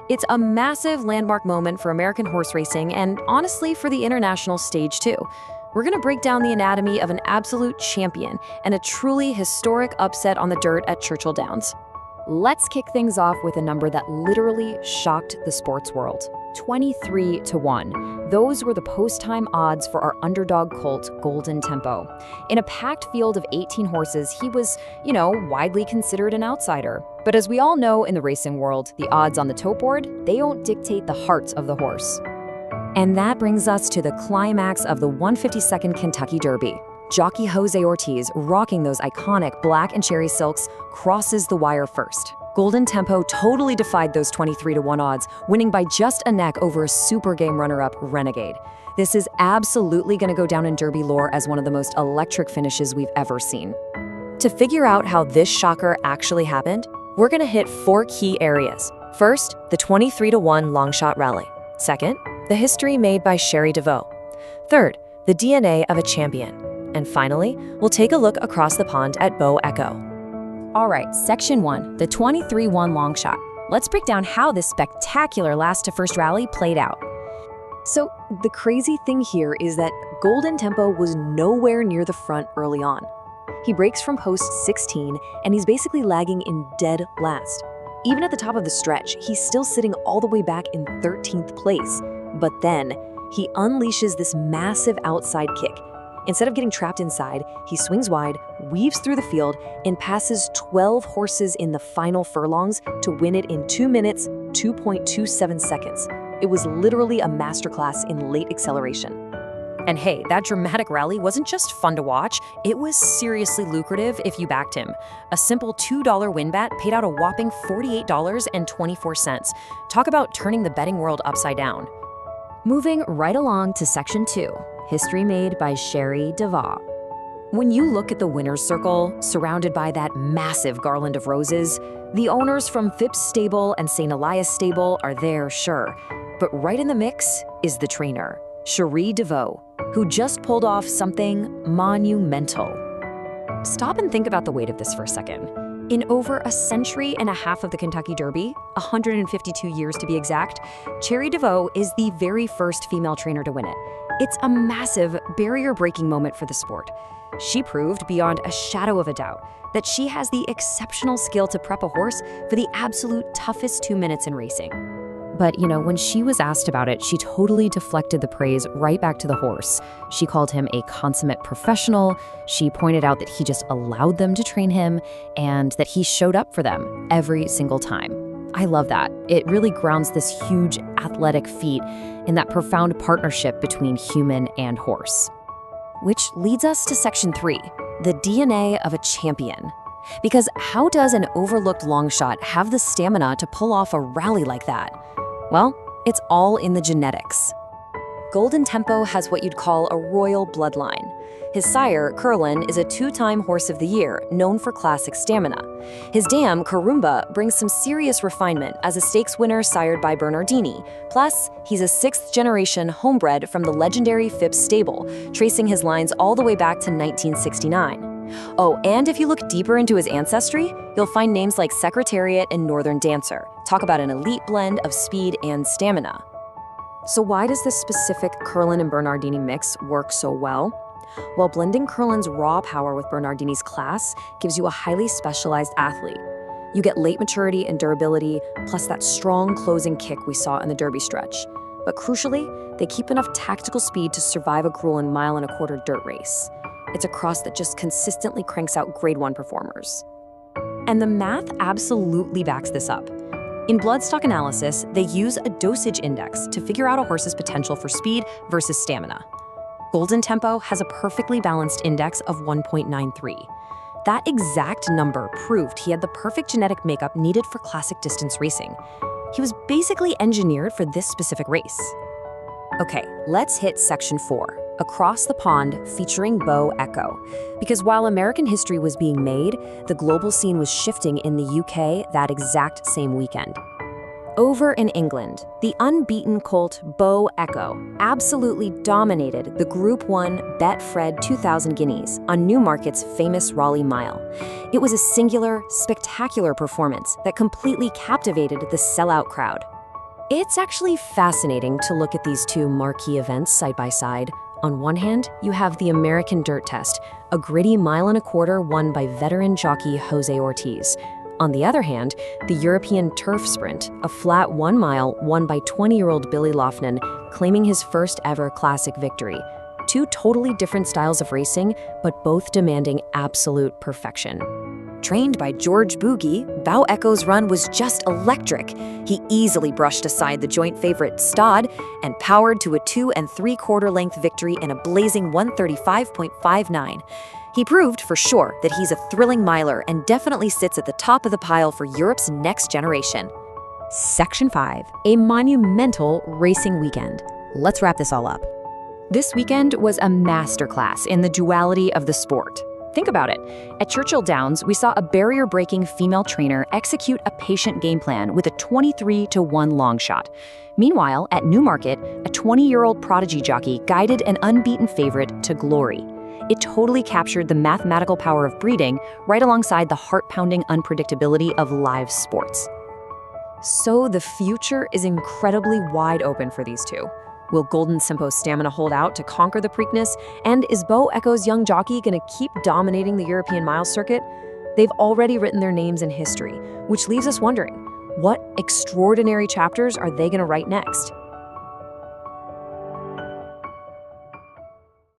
It's a massive landmark moment for American horse racing and honestly for the international stage too. We're going to break down the anatomy of an absolute champion and a truly historic upset on the dirt at Churchill Downs. Let's kick things off with a number that literally shocked the sports world. 23-1. Those were the post-time odds for our underdog colt, Golden Tempo. In a packed field of 18 horses, he was, widely considered an outsider. But as we all know in the racing world, the odds on the tote board, they don't dictate the heart of the horse. And that brings us to the climax of the 152nd Kentucky Derby. Jockey Jose Ortiz, rocking those iconic black and cherry silks, crosses the wire first. Golden Tempo totally defied those 23-1 odds, winning by just a neck over a super game runner-up, Renegade. This is absolutely going to go down in Derby lore as one of the most electric finishes we've ever seen. To figure out how this shocker actually happened, we're going to hit 4 key areas. First, the 23-1 long shot rally. Second, the history made by Cherie DeVaux. Third, the DNA of a champion. And finally, we'll take a look across the pond at Beau Echo. All right, Section 1, the 23-1 long shot. Let's break down how this spectacular last-to-first rally played out. So, the crazy thing here is that Golden Tempo was nowhere near the front early on. He breaks from post 16, and he's basically lagging in dead last. Even at the top of the stretch, he's still sitting all the way back in 13th place. But then, he unleashes this massive outside kick. Instead of getting trapped inside, he swings wide, weaves through the field, and passes 12 horses in the final furlongs to win it in 2 minutes, 2.27 seconds. It was literally a masterclass in late acceleration. And hey, that dramatic rally wasn't just fun to watch, it was seriously lucrative if you backed him. A simple $2 win bet paid out a whopping $48.24. Talk about turning the betting world upside down. Moving right along to Section 2. History made by Cherie DeVaux. When you look at the winner's circle, surrounded by that massive garland of roses, the owners from Phipps Stable and St. Elias Stable are there, sure. But right in the mix is the trainer, Cherie DeVaux, who just pulled off something monumental. Stop and think about the weight of this for a second. In over a century and a half of the Kentucky Derby, 152 years to be exact, Cherie DeVaux is the very first female trainer to win it. It's a massive, barrier-breaking moment for the sport. She proved beyond a shadow of a doubt that she has the exceptional skill to prep a horse for the absolute toughest 2 minutes in racing. But, when she was asked about it, she totally deflected the praise right back to the horse. She called him a consummate professional. She pointed out that he just allowed them to train him and that he showed up for them every single time. I love that. It really grounds this huge athletic feat in that profound partnership between human and horse. Which leads us to Section 3, the DNA of a champion. Because how does an overlooked long shot have the stamina to pull off a rally like that? Well, it's all in the genetics. Golden Tempo has what you'd call a royal bloodline. His sire, Curlin, is a 2-time Horse of the Year, known for classic stamina. His dam, Karumba, brings some serious refinement as a stakes winner sired by Bernardini. Plus, he's a 6th-generation homebred from the legendary Phipps stable, tracing his lines all the way back to 1969. Oh, and if you look deeper into his ancestry, you'll find names like Secretariat and Northern Dancer. Talk about an elite blend of speed and stamina. So why does this specific Curlin and Bernardini mix work so well? Well, blending Curlin's raw power with Bernardini's class gives you a highly specialized athlete. You get late maturity and durability, plus that strong closing kick we saw in the Derby stretch. But crucially, they keep enough tactical speed to survive a grueling 1.25 mile dirt race. It's a cross that just consistently cranks out Grade 1 performers. And the math absolutely backs this up. In bloodstock analysis, they use a dosage index to figure out a horse's potential for speed versus stamina. Golden Tempo has a perfectly balanced index of 1.93. That exact number proved he had the perfect genetic makeup needed for classic distance racing. He was basically engineered for this specific race. Okay, let's hit Section 4. Across the Pond, featuring Beau Echo. Because while American history was being made, the global scene was shifting in the UK that exact same weekend. Over in England, the unbeaten colt Beau Echo absolutely dominated the Group 1 Betfred 2000 Guineas on Newmarket's famous Raleigh Mile. It was a singular, spectacular performance that completely captivated the sellout crowd. It's actually fascinating to look at these two marquee events side by side. On one hand, you have the American Dirt Test, a gritty mile-and-a-quarter won by veteran jockey Jose Ortiz. On the other hand, the European Turf Sprint, a flat 1 mile won by 20-year-old Billy Loughnane, claiming his first ever classic victory. Two totally different styles of racing, but both demanding absolute perfection. Trained by George Boogie, Bow Echo's run was just electric. He easily brushed aside the joint favorite Stod and powered to a 2 3/4 length victory in a blazing 135.59. He proved for sure that he's a thrilling miler and definitely sits at the top of the pile for Europe's next generation. Section 5, a monumental racing weekend. Let's wrap this all up. This weekend was a masterclass in the duality of the sport. Think about it. At Churchill Downs, we saw a barrier-breaking female trainer execute a patient game plan with a 23-1 long shot. Meanwhile, at Newmarket, a 20-year-old prodigy jockey guided an unbeaten favorite to glory. It totally captured the mathematical power of breeding right alongside the heart-pounding unpredictability of live sports. So the future is incredibly wide open for these two. Will Golden Tempo's stamina hold out to conquer the Preakness? And is Bow Echo's young jockey going to keep dominating the European mile circuit? They've already written their names in history, which leaves us wondering, what extraordinary chapters are they going to write next?